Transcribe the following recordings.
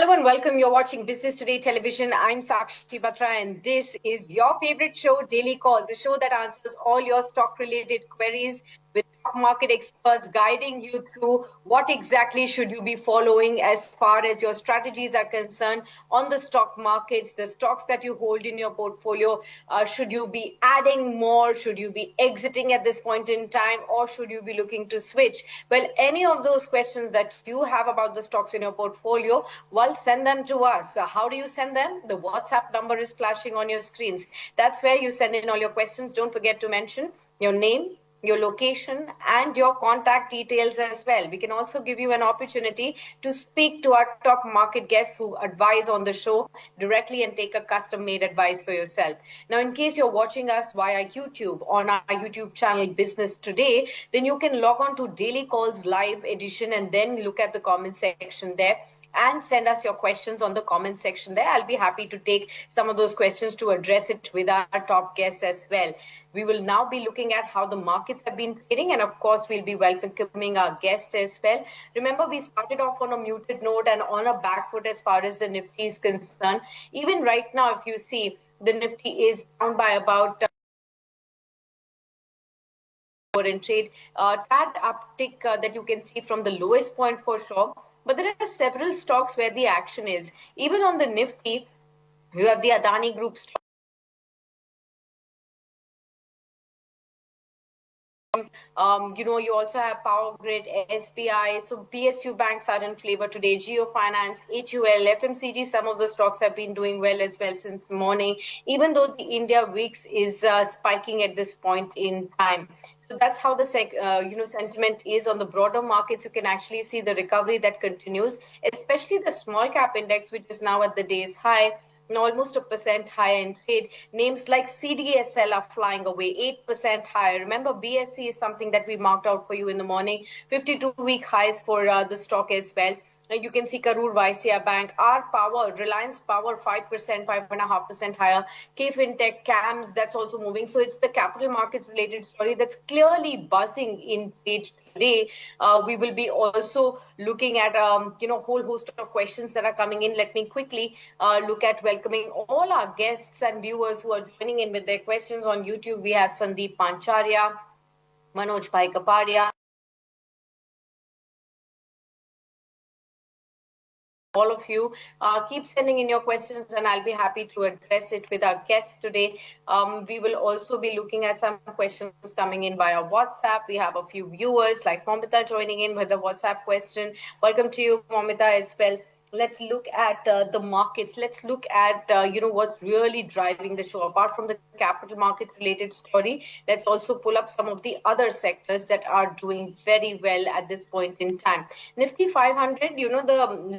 Hello and welcome. You're watching Business Today Television. I'm Sakshi Batra, and this is your favorite show, Daily Call, the show that answers all your stock-related queries with stock market experts guiding you through what exactly should you be following as far as your strategies are concerned on the stock markets, the stocks that you hold in your portfolio. Should you be adding more? Should you be exiting at this point in time? Or should you be looking to switch? Well, any of those questions that you have about the stocks in your portfolio, well, send them to us. How do you send them? The WhatsApp number is flashing on your screens. That's where you send in all your questions. Don't forget to mention your name, your location, and your contact details as well. We can also give you an opportunity to speak to our top market guests who advise on the show directly and take a custom-made advice for yourself. Now, in case you're watching us via YouTube on our YouTube channel Business Today, then you can log on to Daily Calls Live Edition and then look at the comment section there and send us your questions on the comment section there. I'll be happy to take some of those questions to address it with our top guests as well. We will now be looking at how the markets have been trading, and of course, we'll be welcoming our guests as well. Remember, we started off on a muted note and on a back foot as far as the Nifty is concerned. Even right now, if you see, the Nifty is down by about in trade, that uptick that you can see from the lowest point for sure. But there are several stocks where the action is. Even on the Nifty, you have the Adani Group stock. You also have Power Grid, SBI, so PSU banks are in flavor today, Geo Finance, HUL, FMCG, some of the stocks have been doing well as well since morning, even though the India VIX is spiking at this point in time. So that's how the sentiment is on the broader markets. You can actually see the recovery that continues, especially the small cap index, which is now at the day's high, almost 1% higher in trade. Names like CDSL are flying away, 8% higher. Remember, BSC is something that we marked out for you in the morning, 52-week highs for the stock as well. You can see Karur Vysya Bank, R Power, Reliance Power, 5%, 5.5% higher. K Fintech, CAMS, that's also moving. So it's the capital markets related story that's clearly buzzing in page today. We will be also looking at whole host of questions that are coming in. Let me quickly look at welcoming all our guests and viewers who are joining in with their questions on YouTube. We have Sandeep Pancharya, Manoj Bhai Kapadia, all of you. Keep sending in your questions and I'll be happy to address it with our guests today. We will also be looking at some questions coming in via WhatsApp. We have a few viewers like Momita joining in with a WhatsApp question. Welcome to you, Momita, as well. Let's look at the markets. Let's look at what's really driving the show. Apart from the capital market related story, let's also pull up some of the other sectors that are doing very well at this point in time. Nifty 500, the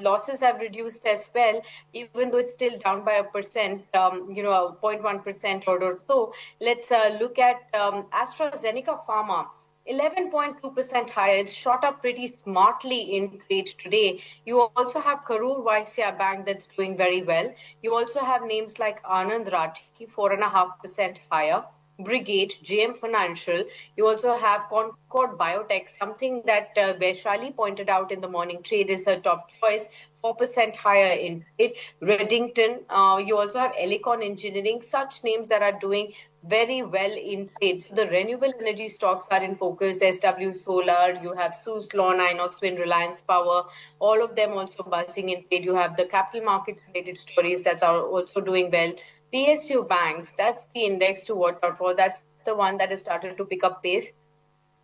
losses have reduced as well, even though it's still down by 0.1% or so. Let's look at AstraZeneca Pharma. 11.2% higher. It's shot up pretty smartly in trade today. You also have Karur Vysya Bank that's doing very well. You also have names like Anand Rathi, 4.5% higher. Brigade, JM Financial. You also have Concord Biotech, something that Vaishali pointed out in the morning trade is her top choice, 4% higher in trade. Reddington, you also have Elecon Engineering, such names that are doing very well in trade. So the renewable energy stocks are in focus, SW Solar, you have Suzlon, Inox Wind, Reliance Power, all of them also buzzing in trade. You have the capital market related stories that are also doing well. PSU banks, that's the index to watch out for. That's the one that has started to pick up pace.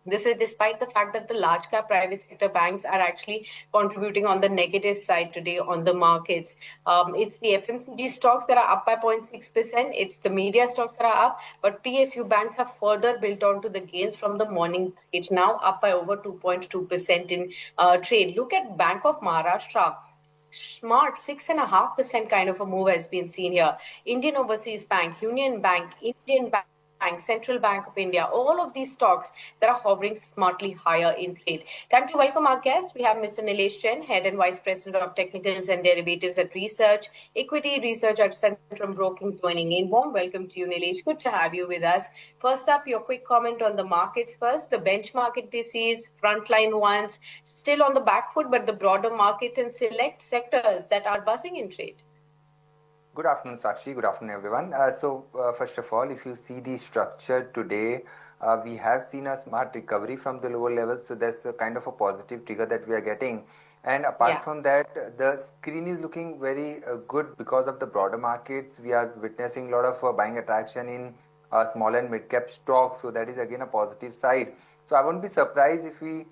This is despite the fact that the large cap private sector banks are actually contributing on the negative side today on the markets. It's the FMCG stocks that are up by 0.6%. It's the media stocks that are up, but PSU banks have further built onto the gains from the morning trade, now up by over 2.2% in trade. Look at Bank of Maharashtra. Smart 6.5% kind of a move has been seen here. Indian Overseas Bank, Union Bank, Indian Bank, Bank, Central Bank of India, all of these stocks that are hovering smartly higher in trade. Time to welcome our guest. We have Mr. Nilesh Jain, Head and Vice President of Technicals and Derivatives at Research, Equity Research at Centrum Broking, joining in. Warm welcome to you, Nilesh. Good to have you with us. First up, your quick comment on the markets first. The benchmark indices, frontline ones, still on the back foot, but the broader markets and select sectors that are buzzing in trade. Good afternoon, Sakshi. Good afternoon, everyone. First of all, if you see the structure today, we have seen a smart recovery from the lower levels. So that's a kind of a positive trigger that we are getting. And apart from that, the screen is looking very good because of the broader markets. We are witnessing a lot of buying attraction in small and mid cap stocks. So that is again a positive side. So I won't be surprised if we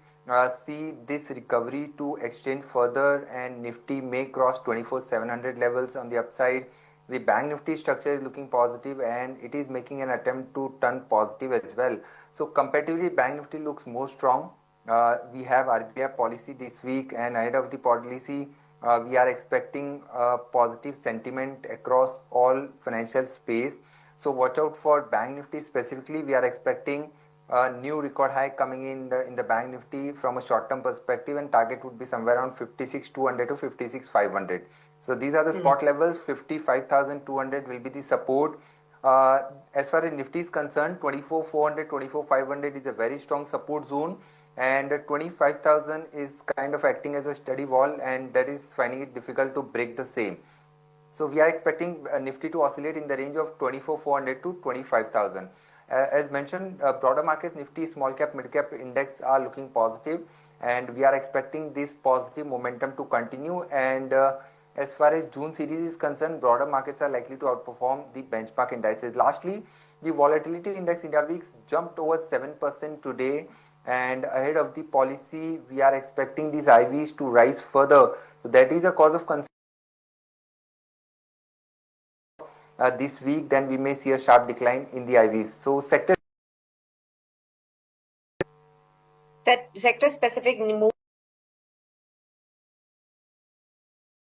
see this recovery to extend further and Nifty may cross 24,700 levels on the upside. The Bank Nifty structure is looking positive and it is making an attempt to turn positive as well. So comparatively, Bank Nifty looks more strong. We have RBI policy this week, and ahead of the policy, we are expecting positive sentiment across all financial space. So watch out for Bank Nifty specifically. We are expecting a new record high coming in the Bank Nifty from a short term perspective, and target would be somewhere around 56,200 to 56,500. So these are the spot levels. 55,200 will be the support. As far as Nifty is concerned, 24,400, 24,500 is a very strong support zone, and 25,000 is kind of acting as a steady wall, and that is finding it difficult to break the same. So we are expecting Nifty to oscillate in the range of 24,400 to 25,000. As mentioned, broader markets, Nifty, small cap, mid cap index are looking positive, and we are expecting this positive momentum to continue. And as far as June series is concerned, broader markets are likely to outperform the benchmark indices. Lastly, the volatility index India VIX jumped over 7% today, and ahead of the policy, we are expecting these IVs to rise further. So that is a cause of concern. This week, then we may see a sharp decline in the IVs. So sector specific move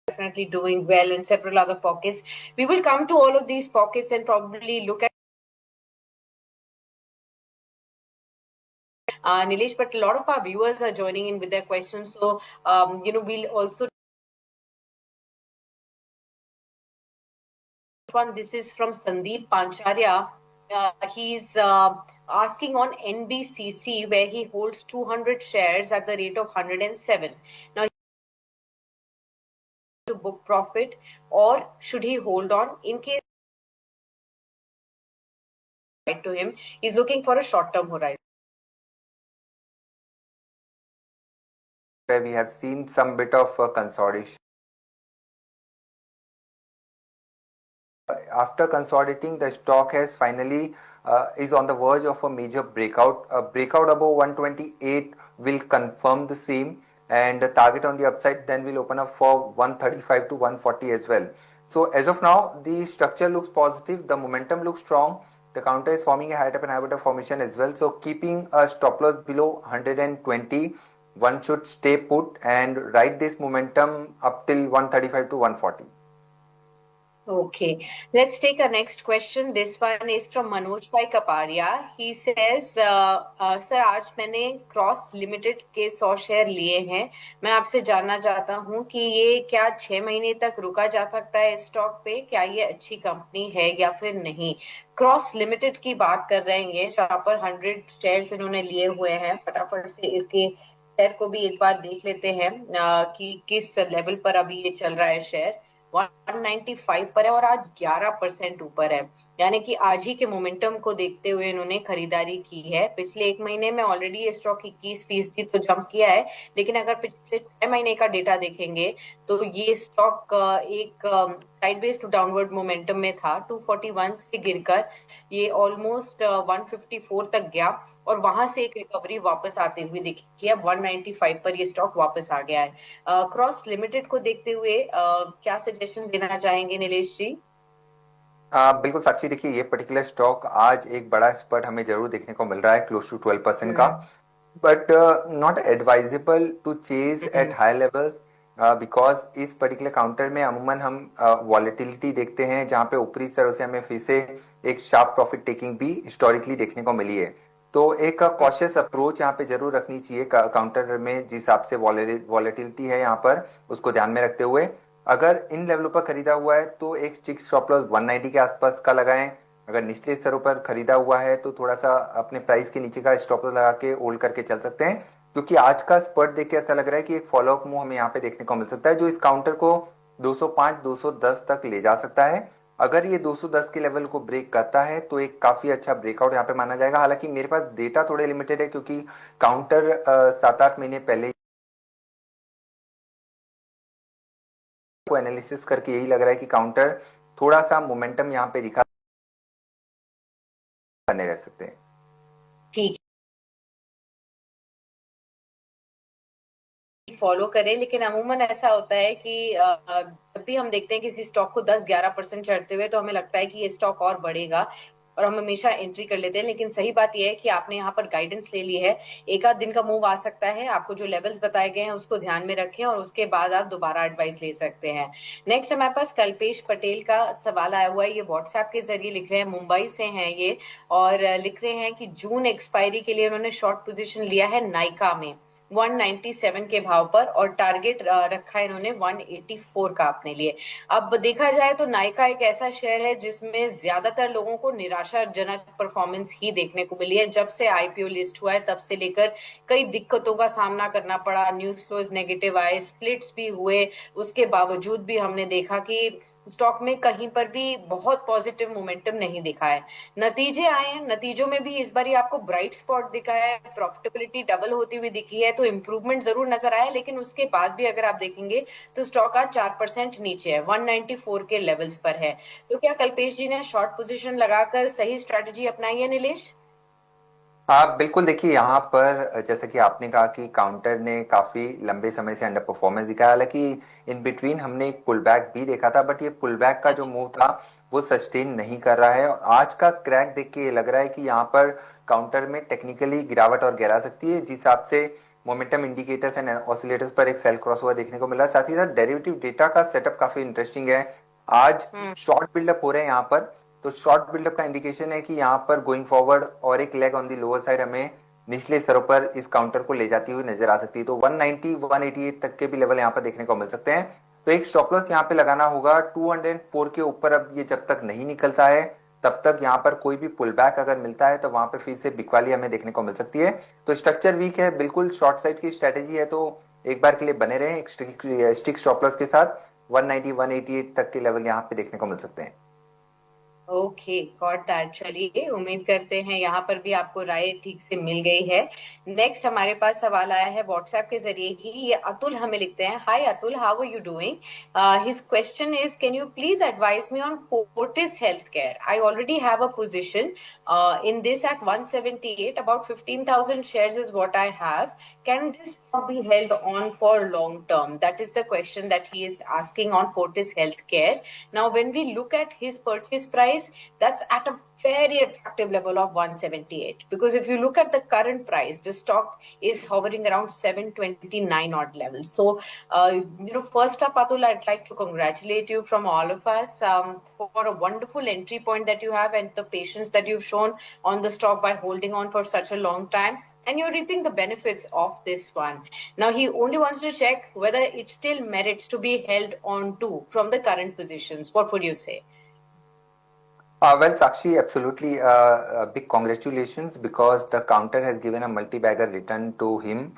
definitely doing well in several other pockets. We will come to all of these pockets and probably look at Nilesh, but a lot of our viewers are joining in with their questions. So, we'll also one. This is from Sandeep Pancharya. He's asking on NBCC, where he holds 200 shares at the rate of 107. Now, to book profit, or should he hold on in case to him? He's looking for a short-term horizon. Where we have seen some bit of consolidation. After consolidating, the stock has finally is on the verge of a major breakout. A breakout above 128 will confirm the same, and the target on the upside then will open up for 135 to 140 as well. So as of now, the structure looks positive, the momentum looks strong. The counter is forming a high top and high bottom formation as well. So keeping a stop loss below 120, one should stay put and ride this momentum up till 135 to 140. Okay, let's take our next question. This one is from Manoj Bhai Kaparia. He says, sir आज मैंने cross limited के 100 share लिए हैं. मैं आपसे जानना चाहता हूं कि ये क्या 6 महीने तक रुका जा सकता है इस स्टॉक पे? क्या ये अच्छी कंपनी है या फिर नहीं? क्रॉस लिमिटेड की बात कर रहे हैं ये, जहाँ पर 100 शेयर्स इन्होंने लिए हुए हैं. फटाफट से इसके शेयर को भी एक बार देख लेते हैं कि किस लेवल पर अभी ये चल रहा है. शेयर 195 पर है और आज 11% ऊपर है, यानी कि आज ही के मोमेंटम को देखते हुए इन्होंने खरीदारी की है. पिछले एक महीने में ऑलरेडी ये स्टॉक 21% तो जंप किया है, लेकिन अगर पिछले 6 महीने का डेटा देखेंगे तो ये स्टॉक एक साइडवेज टू डाउनवर्ड मोमेंटम में था. 241 से गिरकर ये ऑलमोस्ट 154 तक गया और वहां से एक रिकवरी वापस आते हुए दिखी है. 195 पर ये स्टॉक वापस आ गया है. क्रॉस लिमिटेड को देखते हुए क्या सजेशन देना चाहेंगे नीलेश जी? बिल्कुल साक्षी, देखिए ये पर्टिकुलर स्टॉक आज एक बड़ा स्पर्ट हमें जरूर देखने को मिल रहा है, क्लोज टू 12% का, but not advisable to chase at high levels. Because इस पर्टिकुलर काउंटर में अमूमन हम वॉलेटिलिटी देखते हैं, जहां पे ऊपरी स्तरों से हमें फिर से एक शार्प प्रॉफिट टेकिंग भी हिस्टोरिकली देखने को मिली है। तो एक कॉशियस अप्रोच यहाँ पे जरूर रखनी चाहिए काउंटर में, जिस हिसाब से वॉलेटिलिटी है यहाँ पर, उसको ध्यान में रखते हुए अगर इन लेवलों पर खरीदा हुआ है तो एक स्टिक स्टॉप लॉस 190 के आसपास का लगाएं। अगर निचले स्तरों पर खरीदा हुआ है तो थोड़ा सा अपने प्राइस के नीचे का स्टॉप लॉस लगा के होल्ड करके चल सकते हैं, क्योंकि आज का स्पर्ट देख के ऐसा लग रहा है कि एक फॉलोअप मूव हमें यहाँ पे देखने को मिल सकता है, जो इस काउंटर को 205 210 तक ले जा सकता है। अगर ये 210 के लेवल को ब्रेक करता है तो एक काफी अच्छा ब्रेकआउट यहाँ पे माना जाएगा। हालांकि मेरे पास डेटा थोड़े लिमिटेड है, क्योंकि काउंटर 7-8 महीने पहले को एनालिसिस करके यही लग रहा है कि काउंटर थोड़ा सा मोमेंटम यहाँ पे दिखा बने रह सकते हैं। ठीक, फॉलो करें, लेकिन अमूमन ऐसा होता है कि जब भी हम देखते हैं किसी स्टॉक को 10-11% चढ़ते हुए तो हमें लगता है कि ये स्टॉक और बढ़ेगा और हम हमेशा एंट्री कर लेते हैं। लेकिन सही बात यह है कि आपने यहाँ पर गाइडेंस ले ली है, एक आध दिन का मूव आ सकता है, आपको जो लेवल्स बताए गए हैं उसको ध्यान में रखें और उसके बाद आप दोबारा एडवाइस ले सकते हैं। नेक्स्ट हमारे पास कल्पेश पटेल का सवाल आया हुआ है, ये व्हाट्सएप के जरिए लिख रहे हैं, मुंबई से हैं ये, और लिख रहे हैं कि जून एक्सपायरी के लिए उन्होंने शॉर्ट पोजीशन लिया है नाइका में 197 के भाव पर, और टारगेट रखा है इन्होंने 184 का अपने लिए। अब देखा जाए तो नायका एक ऐसा शेयर है जिसमें ज्यादातर लोगों को निराशाजनक परफॉर्मेंस ही देखने को मिली है। जब से आईपीओ लिस्ट हुआ है तब से लेकर कई दिक्कतों का सामना करना पड़ा, न्यूज फ्लोज नेगेटिव आए, स्प्लिट्स भी हुए, उसके बावजूद भी हमने देखा कि स्टॉक में कहीं पर भी बहुत पॉजिटिव मोमेंटम नहीं दिखा है। नतीजे आए हैं, नतीजों में भी इस बार आपको ब्राइट स्पॉट दिखा है, प्रॉफिटेबिलिटी डबल होती हुई दिखी है, तो इंप्रूवमेंट जरूर नजर आया। लेकिन उसके बाद भी अगर आप देखेंगे तो स्टॉक आज 4% नीचे है, 194 के लेवल्स पर है। तो क्या कल्पेश जी ने शॉर्ट पोजीशन लगाकर सही स्ट्रेटजी अपनाई है नीलेश? हाँ बिल्कुल, देखिए यहाँ पर जैसे कि आपने कहा कि काउंटर ने काफी लंबे समय से अंडर परफॉर्मेंस दिखाया। हालांकि इन बिटवीन हमने एक पुल बैक भी देखा था, बट ये पुल बैक का जो अच्छा। मूव था वो सस्टेन नहीं कर रहा है। और आज का क्रैक देख के ये लग रहा है कि यहाँ पर काउंटर में टेक्निकली गिरावट और गिरा सकती है, जिस हिसाब से मोमेंटम इंडिकेटर्स एंड ऑसिलेटर्स पर एक सेल क्रॉस हुआ देखने को मिला। साथ ही साथ डेरिवेटिव डेटा का सेटअप काफी इंटरेस्टिंग है। आज हम्म। शॉर्ट बिल्डअप हो रहे हैं यहाँ पर, तो शॉर्ट बिल्डअप का इंडिकेशन है कि यहाँ पर गोइंग फॉरवर्ड और एक leg on the lower side हमें निचले स्तरों पर इस काउंटर को ले जाती हुई नजर आ सकती है। तो 190 188 तक के भी लेवल यहाँ पर देखने को मिल सकते हैं। तो एक स्टॉप लॉस यहाँ पे लगाना होगा 204 के ऊपर। अब ये जब तक नहीं निकलता है तब तक यहाँ पर कोई भी पुल बैक अगर मिलता है तो वहां पर फिर से बिकवाली हमें देखने को मिल सकती है। तो स्ट्रक्चर वीक है, बिल्कुल शॉर्ट साइड की स्ट्रेटेजी है, तो एक बार के लिए बने रहे एक स्टिक स्टॉप लॉस के साथ। 190 188 तक के लेवल यहाँ पे देखने को मिल सकते हैं। Okay, got that. चलिए, उम्मीद करते हैं यहाँ पर भी आपको राय ठीक से मिल गई है। नेक्स्ट हमारे पास सवाल आया है व्हाट्सएप के जरिए ही, ये अतुल हमें लिखते हैं, hi Atul, how are you doing? His question is, can you please advise me on Fortis Health Care? I already have a position in this at 178, about 15,000 shares is what I have. Can this stock be held on for long term? That is the question that he is asking on Fortis Healthcare. Now, when we look at his purchase price, that's at a very attractive level of 178. Because if you look at the current price, the stock is hovering around 729 odd levels. So, first up, Atul, I'd like to congratulate you from all of us for a wonderful entry point that you have and the patience that you've shown on the stock by holding on for such a long time. And you're reaping the benefits of this one. Now, he only wants to check whether it still merits to be held on to from the current positions. What would you say? Well, Sakshi, absolutely. Big congratulations, because the counter has given a multi-bagger return to him.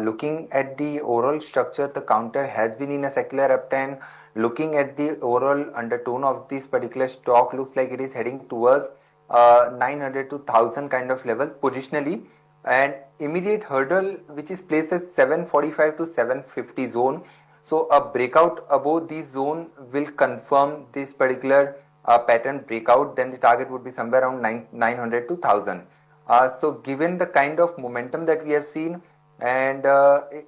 Looking at the overall structure, the counter has been in a secular uptrend. Looking at the overall undertone of this particular stock, looks like it is heading towards 900 to 1000 kind of level positionally, and immediate hurdle which is placed at 745 to 750 zone. So a breakout above this zone will confirm this particular pattern breakout. Then the target would be somewhere around 900 to 1000. So given the kind of momentum that we have seen, and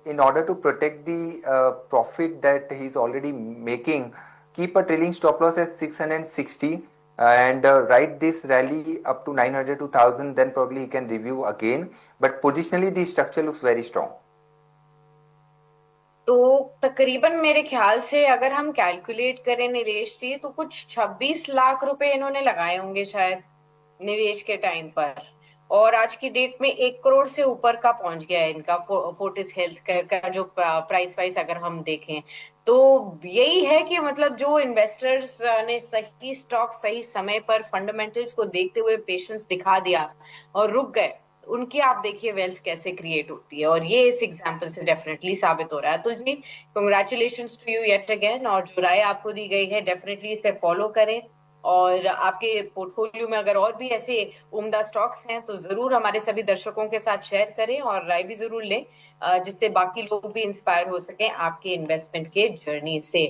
in order to protect the profit that he's already making, keep a trailing stop loss at 660, and ride this rally up to 900 to 1000, then probably he can review again. But positionally the structure looks very strong. तो तकरीबन मेरे ख्याल से अगर हम calculate करें निवेश जी, तो कुछ 26 लाख रुपए इन्होंने लगाए होंगे शायद निवेश के टाइम पर। और आज की डेट में 1 करोड़ से ऊपर का पहुंच गया है इनका फोर्टिस हेल्थ केयर का जो प्राइस वाइज अगर हम देखें। तो यही है कि मतलब जो इन्वेस्टर्स ने सही स्टॉक सही समय पर फंडामेंटल्स को देखते हुए पेशेंस दिखा दिया और रुक गए, उनकी आप देखिए वेल्थ कैसे क्रिएट होती है। और ये इस एग्जाम्पल से डेफिनेटली साबित हो रहा है। तो जी congratulation to you yet again. और जो राय आपको दी गई है डेफिनेटली इसे फॉलो करें। और आपके पोर्टफोलियो में अगर और भी ऐसे उम्दा स्टॉक्स हैं तो जरूर हमारे सभी दर्शकों के साथ शेयर करें और राय भी जरूर लें, जिससे बाकी लोग भी इंस्पायर हो सकें आपके इन्वेस्टमेंट के जर्नी से।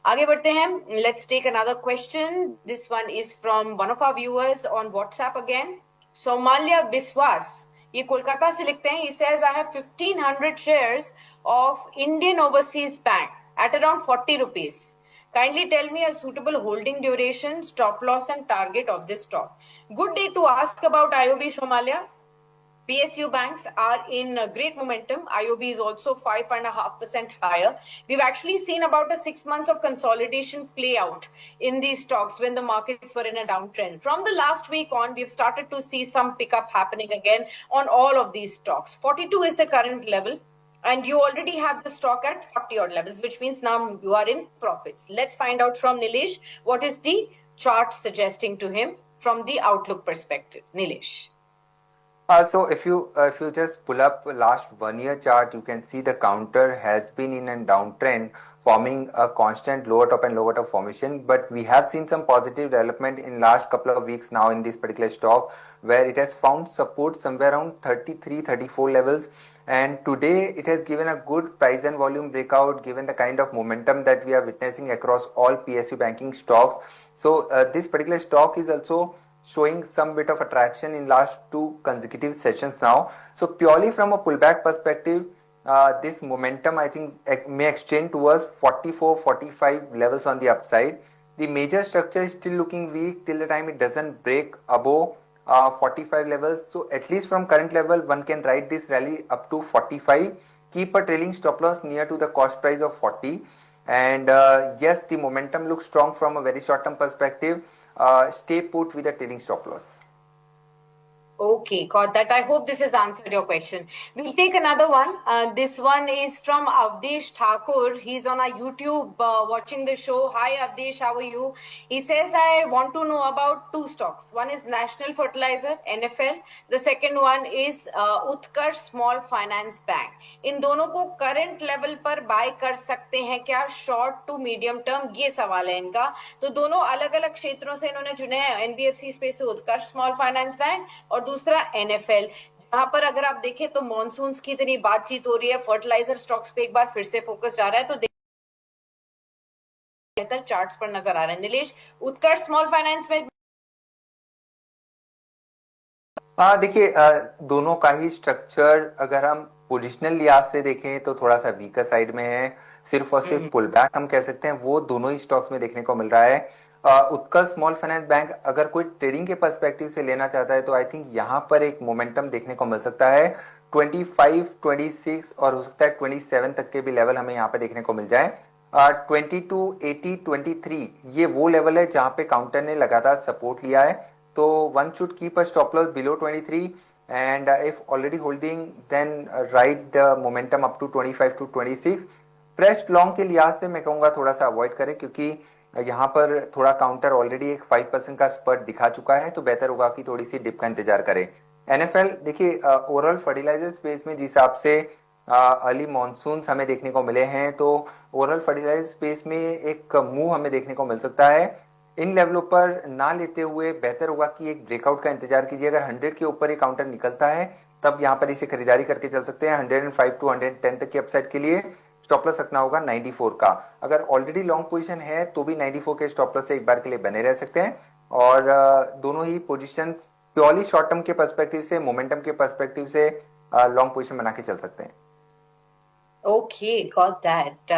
आगे बढ़ते हैं। Let's take another question. This one is from one of our viewers on WhatsApp again, Somalia Biswas. ये कोलकाता से लिखते हैं। He says I have 1500 shares of Indian Overseas Bank at around 40 rupees. Kindly tell me a suitable holding duration, stop loss and target of this stock. Good day to ask about IOB Somalia. PSU Bank are in great momentum. IOB is also 5.5% higher. We've actually seen about a 6 months of consolidation play out in these stocks when the markets were in a downtrend. From the last week on, we've started to see some pickup happening again on all of these stocks. 42 is the current level. And you already have the stock at 40 odd levels, which means now you are in profits. Let's find out from Nilesh what is the chart suggesting to him from the outlook perspective. Nilesh. So if you just pull up last 1 year chart, you can see the counter has been in a downtrend, forming a constant lower top and lower top formation. But we have seen some positive development in last couple of weeks now in this particular stock, where it has found support somewhere around 33, 34 levels. And today it has given a good price and volume breakout, given the kind of momentum that we are witnessing across all PSU banking stocks. So this particular stock is also showing some bit of attraction in last two consecutive sessions now. So purely from a pullback perspective, this momentum I think may extend towards 44, 45 levels on the upside. The major structure is still looking weak till the time it doesn't break above 45 levels. So at least from current level, one can ride this rally up to 45. Keep a trailing stop loss near to the cost price of 40. And yes, the momentum looks strong from a very short term perspective. Stay put with a trailing stop loss. Okay, got that. I hope this has answered your question. We'll take another one. This one is from Avdesh Thakur. He's on our YouTube watching the show. Hi, Avdesh, how are you? He says, I want to know about two stocks. One is National Fertilizer, NFL. The second one is Utkarsh Small Finance Bank. इन दोनों को current level पर bye कर सकते हैं क्या, short to medium term, ये सवाल है इनका। तो दोनों अलग अलग क्षेत्रों से इन्होंने चुने हैं। एनबीएफसी स्पेस से उत्कर्ष स्मॉल फाइनेंस बैंक और दूसरा एनएफएल। जहां पर अगर आप देखें तो मॉनसून की इतनी बातचीत हो रही है, फर्टिलाइजर स्टॉक्स पे एक बार फिर से फोकस जा रहा है, तो बेहतर चार्ट्स पर नजर आ रहे हैं। नीलेश, उत्कर्ष स्मॉल फाइनेंस में देखिए दोनों का ही स्ट्रक्चर अगर हम पोजिशनल लिहाज से देखें तो थोड़ा सा वीकर साइड में है। सिर्फ और सिर्फ पुल बैक हम कह सकते हैं, वो दोनों ही स्टॉक्स में देखने को मिल रहा है। उत्कर्ष स्मॉल फाइनेंस बैंक अगर कोई ट्रेडिंग के पर्सपेक्टिव से लेना चाहता है तो आई थिंक यहाँ पर एक मोमेंटम देखने को मिल सकता है। 25, 26 और हो सकता है 27 तक के भी लेवल हमें यहाँ पे देखने को मिल जाए। 22, 80, 23 ये वो लेवल है जहाँ पे काउंटर ने लगातार सपोर्ट लिया है। तो one should keep a stop loss below 23, and if already holding then ride the momentum up to 25 to 26. Fresh long के लिहाज से मैं कहूँगा थोड़ा सा अवॉइड करें, क्योंकि यहाँ पर थोड़ा काउंटर ऑलरेडी एक 5% का स्पर्ट दिखा चुका है, तो बेहतर होगा कि थोड़ी सी डिप का इंतजार करें। एनएफएल देखिए ओवरऑल फर्टिलाइजर स्पेस में जिस हिसाब से अर्ली मानसून हमें देखने को मिले हैं, तो ओवरऑल फर्टिलाइजर स्पेस में एक मूव हमें देखने को मिल सकता है। इन लेवलों पर ना लेते हुए बेहतर होगा कि एक ब्रेकआउट का इंतजार कीजिए। अगर 100 के ऊपर ये काउंटर निकलता है तब यहाँ पर इसे खरीदारी करके चल सकते हैं। 105 टू 110 तक की अपसाइड के लिए स्टॉप लॉस रखना होगा 94 का। अगर ऑलरेडी लॉन्ग पोजीशन है तो भी 94 के स्टॉप लॉस से एक बार के लिए बने रह सकते हैं। और दोनों ही पोजीशन प्योरली शॉर्ट टर्म के पर्सपेक्टिव से, मोमेंटम के पर्सपेक्टिव से लॉन्ग पोजीशन बना के चल सकते हैं। Okay, got that.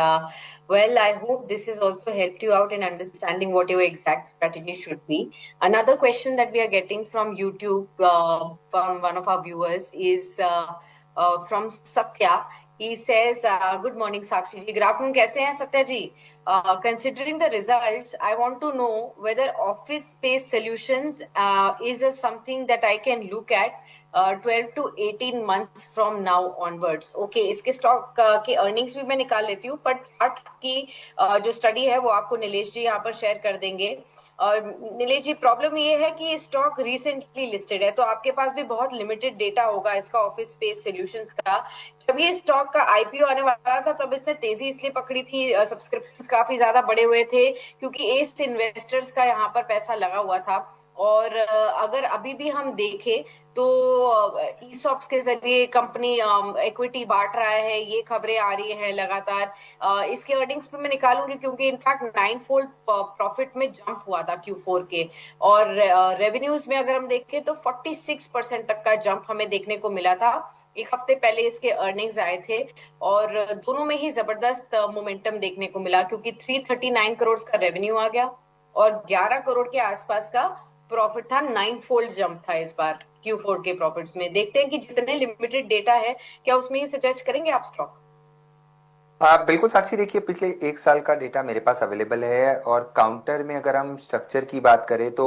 Well, I hope this has also helped you out in understanding what your exact strategy should be. Another question that we are getting from YouTube from one of our viewers is from Satya. He says, "Good morning, Sakshi ji. Good afternoon. कैसे हैं सत्या जी? Considering the results, I want to know whether office-based solutions is a something that I can look at 12 to 18 months from now onwards." Okay, इसके stock के earnings भी मैं निकाल लेती हूँ, but chart की जो स्टडी है वो आपको नीलेश जी यहाँ पर शेयर कर देंगे। और नीलेश जी, प्रॉब्लम ये है कि स्टॉक रिसेंटली लिस्टेड है, तो आपके पास भी बहुत लिमिटेड डेटा होगा इसका ऑफिस स्पेस सॉल्यूशंस का। जब ये स्टॉक का आईपीओ आने वाला था तब इसने तेजी इसलिए पकड़ी थी, सब्सक्रिप्शन काफी ज्यादा बढ़े हुए थे क्योंकि एस इन्वेस्टर्स का यहाँ पर पैसा लगा हुआ था। और अगर अभी भी हम देखें तो ईसॉप्स के जरिए कंपनी इक्विटी बांट रहा है, ये खबरें आ रही हैं लगातार। इसके अर्निंग्स भी मैं निकालूंगी क्योंकि इनफैक्ट 9-fold प्रॉफिट में जंप हुआ था Q4 के। और रेवेन्यूज में अगर हम देखें तो 46% तक का जंप हमें देखने को मिला था। एक हफ्ते पहले इसके अर्निंग्स आए थे और दोनों में ही जबरदस्त मोमेंटम देखने को मिला क्योंकि 339 करोड़ का रेवेन्यू आ गया और 11 करोड़ के आसपास का प्रॉफिट था। 9-fold जंप था इस बार Q4 के प्रॉफिट में। देखते हैं कि जितने लिमिटेड डेटा है क्या उसमें ही सजेस्ट करेंगे आप स्टॉक? बिल्कुल साक्षी, देखिए पिछले एक साल का डेटा मेरे पास अवेलेबल है और काउंटर में अगर हम स्ट्रक्चर की बात करें तो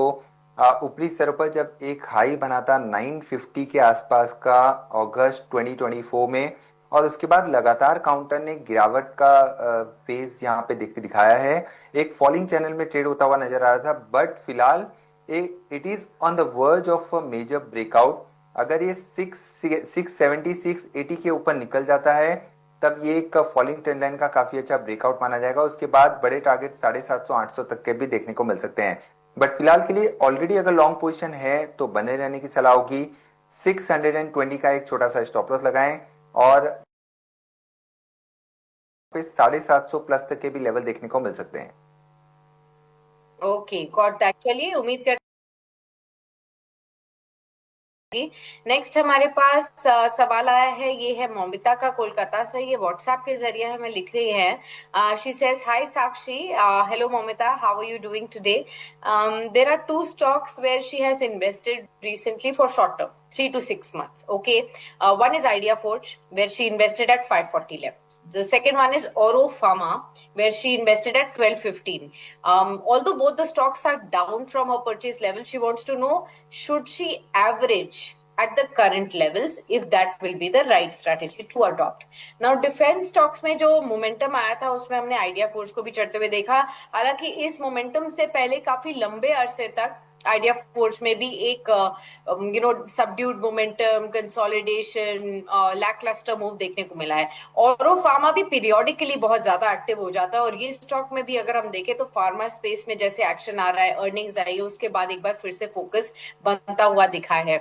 ऊपरी स्तर पर जब एक हाई बना था 950 के आसपास का अगस्त 2024 में, और उसके बाद लगातार काउंटर ने गिरावट का फेज यहाँ पे दिखाया है। एक फॉलिंग चैनल में ट्रेड होता हुआ नजर आ रहा था, बट फिलहाल it is on the verge of major breakout. अगर ये 670 680 के ऊपर निकल जाता है तब ये एक फॉलिंग ट्रेंड लाइन का काफी अच्छा ब्रेकआउट माना जाएगा। उसके बाद बड़े टारगेट 750 800 तक के भी देखने को मिल सकते हैं। बट फिलहाल के लिए ऑलरेडी अगर लॉन्ग पोजीशन है तो बने रहने की सलाह होगी। 620 का एक छोटा सा स्टॉप लॉस लगाएं और 750 प्लस तक के भी लेवल देखने को मिल सकते हैं। Okay, got that. चलिए, उम्मीद कर नेक्स्ट हमारे पास सवाल आया है, ये है मोमिता का कोलकाता से। ये व्हाट्सएप के जरिए हमें लिख रही है। She says, hi Sakshi, hello Momita, how are you doing today? There are two stocks where she has invested recently for short term, 3 to 6 months. Okay, one is Idea Forge, where she invested at 540 levels. The second one is Oro Pharma, where she invested at 1215. Although both the stocks are down from her purchase level, she wants to know, should she average at the current levels if that will be the right strategy to adopt? Now defense stocks में जो momentum आया था उसमें हमने idea force को भी चढ़ते हुए देखा। हालांकि इस मोमेंटम से पहले काफी लंबे अरसे तक आइडिया फोर्स में भी एक subdued momentum, consolidation, lacklustre move देखने को मिला है। और फार्मा भी पीरियोडिकली बहुत ज्यादा एक्टिव हो जाता है और ये स्टॉक में भी अगर हम देखें तो फार्मा स्पेस में जैसे एक्शन आ रहा है, अर्निंग्स आई है, उसके बाद एक बार फिर से फोकस बनता हुआ दिखा है।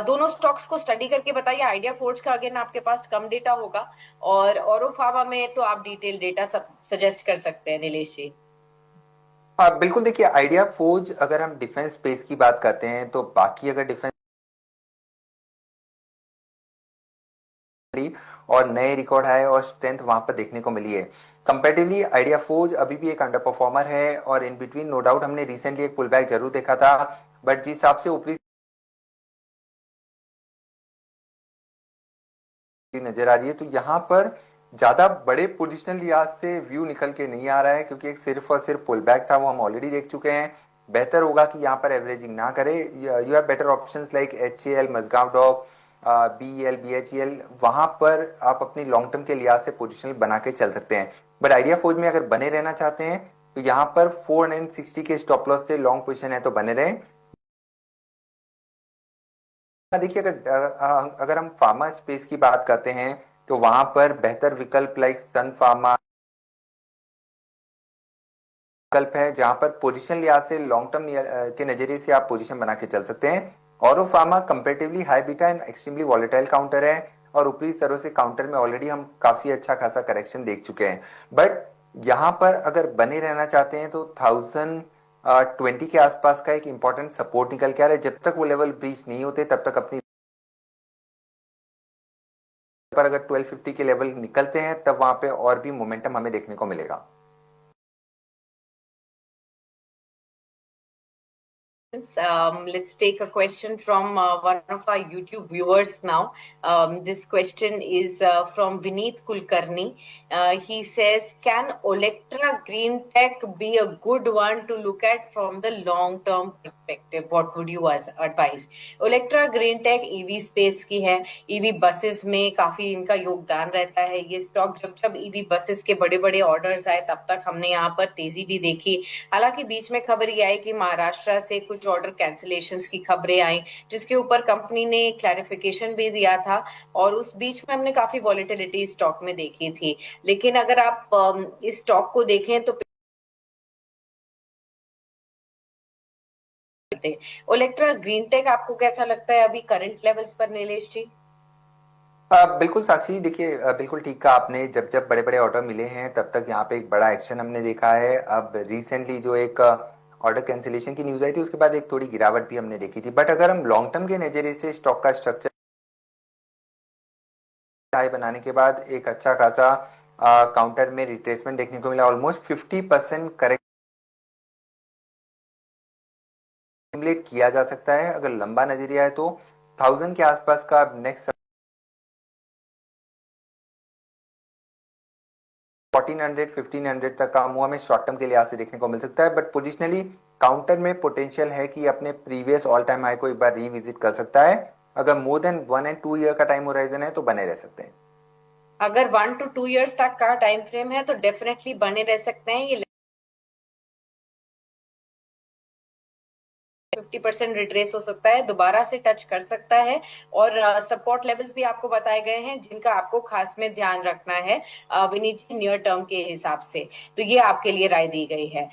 दोनों स्टॉक्स को स्टडी करके बताइए। आइडिया फोर्स का अगेन आपके पास कम डेटा होगा और फार्मा में तो आप डिटेल डेटा सजेस्ट कर सकते हैं नीलेश जी। हाँ बिल्कुल, देखिए आइडिया फोर्ज अगर हम डिफेंस स्पेस की बात करते हैं तो बाकी अगर डिफेंस और नए रिकॉर्ड है और स्ट्रेंथ वहां पर देखने को मिली है। कंपेरेटिवली आइडिया फोर्ज अभी भी एक अंडर परफॉर्मर है और इन बिटवीन नो डाउट हमने रिसेंटली एक पुल बैक जरूर देखा था, बट जिस हिसाब से ऊपरी नजर आ रही है तो यहाँ पर ज्यादा बड़े पोजिशनल लिहाज से व्यू निकल के नहीं आ रहा है, क्योंकि एक सिर्फ और सिर्फ पुल बैक था वो हम ऑलरेडी देख चुके हैं। बेहतर होगा कि यहाँ पर एवरेजिंग ना करें। You have better options like HAL, Mazagon dock, BEL, BHEL, वहां पर आप अपनी लॉन्ग टर्म के लिहाज से पोजिशन बना के चल सकते हैं। बट आइडिया फोर्ज में अगर बने रहना चाहते हैं तो यहाँ पर 460 के स्टॉप लॉस से लॉन्ग पोजिशन है तो बने रहें। देखिए अगर हम फार्मा स्पेस की बात करते हैं तो वहां पर बेहतर विकल्प लाइक सन फार्मा विकल्प है, जहां पर पोजीशन लिहाज से लॉन्ग टर्म के नजरिए से आप पोजीशन बना के चल सकते हैं। और pharma comparatively high beta and extremely volatile counter है और ऊपरी स्तरों से काउंटर में ऑलरेडी हम काफी अच्छा खासा करेक्शन देख चुके हैं। बट यहाँ पर अगर बने रहना चाहते हैं तो 1020 के आसपास का एक इंपॉर्टेंट सपोर्ट निकल के आ रहा है। जब तक वो लेवल ब्रीच नहीं होते तब तक अपनी पर अगर 1250 के लेवल निकलते हैं तब वहां पे और भी मोमेंटम हमें देखने को मिलेगा। Let's take a question from one of our YouTube viewers now. This question is from Vineet Kulkarni. He says, can Olectra Green Tech be a good one to look at from the long-term perspective? What would you advise? Olectra Green Tech EV space की है. EV buses में काफी इनका योगदान रहता है. ये stock जब EV buses के बड़े-बड़े ऑर्डर्स आए तब तक हमने यहाँ पर तेजी भी देखी. हालांकि बीच में खबर ये आई कि महाराष्ट्र से कुछ ऑर्डर कैंसिलेशंस की खबरें आई, जिसके ऊपर कंपनी ने क्लैरिफिकेशन भी दिया था और उस बीच में हमने काफी वॉलेटिलिटी स्टॉक में देखी थी. लेकिन अगर आप इस स्टॉक को देखें तो ओलेक्ट्रा ग्रीन टेक आपको कैसा लगता है अभी करंट लेवल्स पर, नीलेश जी? बिल्कुल साक्षी, देखिए बिल्कुल ठीक कहा आपने. जब जब बड़े बड़े ऑर्डर मिले हैं तब तक यहाँ पे एक बड़ा एक्शन हमने देखा है. अब रिसेंटली जो एक ऑर्डर कैंसिलेशन की न्यूज आई थी उसके बाद एक थोड़ी गिरावट भी हमने देखी थी. बट अगर हम लॉन्ग टर्म के नजरिए से स्टॉक का स्ट्रक्चर हाई बनाने के बाद एक अच्छा खासा काउंटर में रिट्रेसमेंट देखने को मिला. ऑलमोस्ट 50% करेक्ट किया जा सकता है. अगर लंबा नजरिया है तो 1000 के आसपास का नेक्स्ट 1400 1500 तक का मूव हमें शॉर्ट टर्म के लिहाज से देखने को मिल सकता है. बट पोजिशनली काउंटर में पोटेंशियल है कि अपने प्रीवियस ऑल टाइम हाई को एक बार रिविजिट कर सकता है. अगर मोर देन 1 and 2 ईयर का टाइम होराइजन है तो बने रह सकते हैं. अगर 1 to 2 years तक का टाइम फ्रेम है तो डेफिनेटली बने रह सकते हैं. ये 50% रिट्रेस हो सकता है, दोबारा से टच कर सकता है और सपोर्ट लेवल्स भी आपको बताए गए हैं जिनका आपको खास में ध्यान रखना है विनीत नियर टर्म के हिसाब से. तो ये आपके लिए राय दी गई है.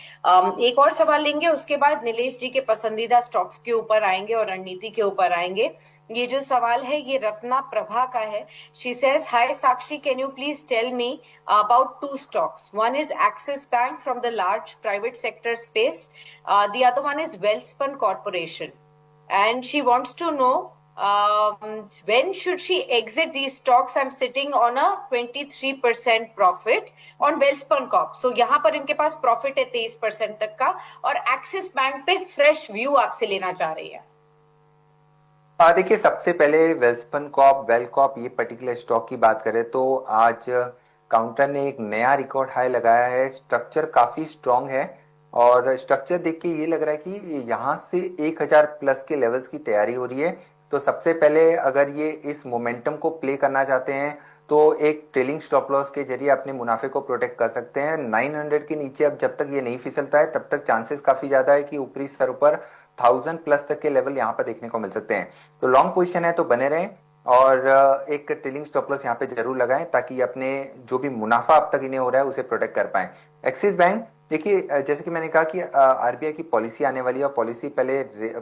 एक और सवाल लेंगे, उसके बाद नीलेश जी के पसंदीदा स्टॉक्स के ऊपर आएंगे और रणनीति के ऊपर आएंगे. ये जो सवाल है ये रत्ना प्रभा का है. She says, hi Sakshi, can you please tell me about two stocks? One is Axis Bank from the large private sector space. The other one is Welspun Corporation. And she wants to know when should she exit these stocks? I'm sitting on a 23% profit on Welspun Corp. So यहाँ पर इनके पास profit है 23% तक का और axis bank पे fresh view आपसे लेना चाह रही है. देखिए, सबसे पहले वेल्सपन कॉप, वेल कॉप, ये पर्टिकुलर स्टॉक की बात करें तो आज काउंटर ने एक नया रिकॉर्ड हाई लगाया है. स्ट्रक्चर काफी स्ट्रांग है और स्ट्रक्चर देख के ये लग रहा है कि यहाँ से 1000 प्लस के लेवल्स की तैयारी हो रही है. तो सबसे पहले अगर ये इस मोमेंटम को प्ले करना चाहते हैं तो एक ट्रेलिंग स्टॉप लॉस के जरिए अपने मुनाफे को प्रोटेक्ट कर सकते हैं. 900 के नीचे अब जब तक ये नहीं फिसलता है तब तक चांसेस काफी ज्यादा है कि ऊपरी स्तर पर 1000 प्लस तक के लेवल यहाँ पर देखने को मिल सकते हैं. तो लॉन्ग पोजीशन है तो बने रहें और एक ट्रेलिंग स्टॉप लॉस यहाँ पे जरूर लगाएं ताकि अपने जो भी मुनाफा अब तक इन्हें हो रहा है उसे प्रोटेक्ट कर पाएं. एक्सिस बैंक, देखिए जैसे कि मैंने कहा कि आरबीआई की पॉलिसी आने वाली है और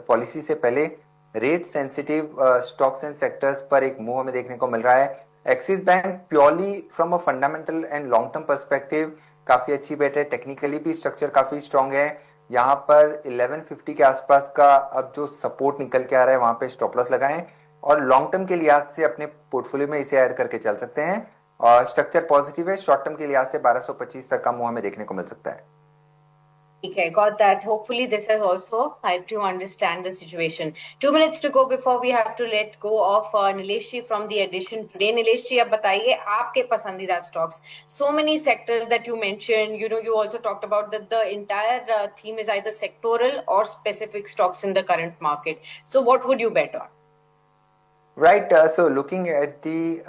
पॉलिसी से पहले rate sensitive stocks and sectors पर एक मूव हमें देखने को मिल रहा है. Axis bank purely from a fundamental and long term perspective काफी अच्छी बेट है. टेक्निकली भी स्ट्रक्चर काफी स्ट्रांग है. यहाँ पर 1150 के आसपास का अब जो सपोर्ट निकल के आ रहा है वहां पे स्टॉप लॉस लगाएं और लॉन्ग टर्म के लिहाज से अपने पोर्टफोलियो में इसे ऐड करके चल सकते हैं. और स्ट्रक्चर पॉजिटिव है. शॉर्ट टर्म के लिहाज से 1225 तक का मुंह हमें देखने को मिल सकता है. Okay, got that. Hopefully, this has also helped you understand the situation. 2 minutes to go before we have to let go of Nilesh ji from the edition today. Nilesh ji, अब बताइए आपके पसंदीदा stocks. So many sectors that you mentioned. You know, you also talked about that the entire theme is either sectoral or specific stocks in the current market. So, what would you bet on? Right. So looking at the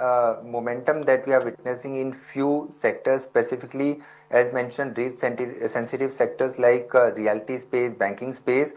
momentum that we are witnessing in few sectors, specifically as mentioned, rate sensitive sectors like realty space, banking space.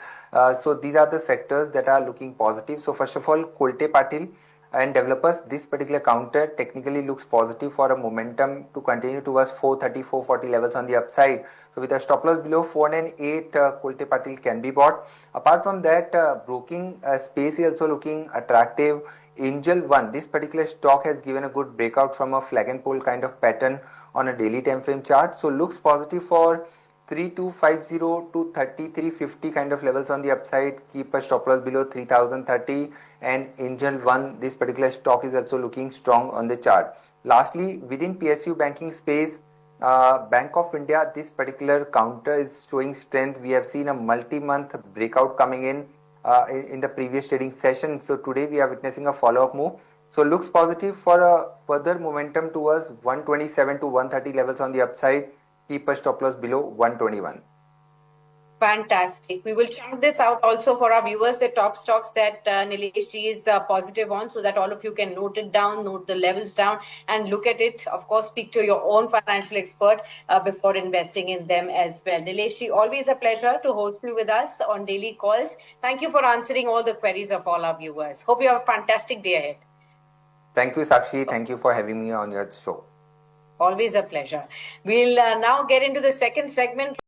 So these are the sectors that are looking positive. So first of all, Kolte Patil and developers, this particular counter technically looks positive for a momentum to continue towards 430, 440 levels on the upside. So with a stop loss below 408, Kolte Patil can be bought. Apart from that, broking space is also looking attractive. Angel One, this particular stock has given a good breakout from a flag and pole kind of pattern on a daily time frame chart. So looks positive for 3250 to 3350 kind of levels on the upside. Keep a stop loss below 3030 and Angel One, this particular stock is also looking strong on the chart. Lastly, within PSU banking space, Bank of India, this particular counter is showing strength. We have seen a multi-month breakout coming in the previous trading session. So today we are witnessing a follow-up move. So looks positive for a further momentum towards 127 to 130 levels on the upside. Keep a stop loss below 121. Fantastic. We will check this out also for our viewers, the top stocks that Nilesh Ji is positive on, so that all of you can note it down, note the levels down, and look at it. Of course, speak to your own financial expert before investing in them as well. Nilesh Ji, always a pleasure to host you with us on daily calls. Thank you for answering all the queries of all our viewers. Hope you have a fantastic day ahead. Thank you, Sakshi. Thank you for having me on your show. Always a pleasure. We'll now get into the second segment.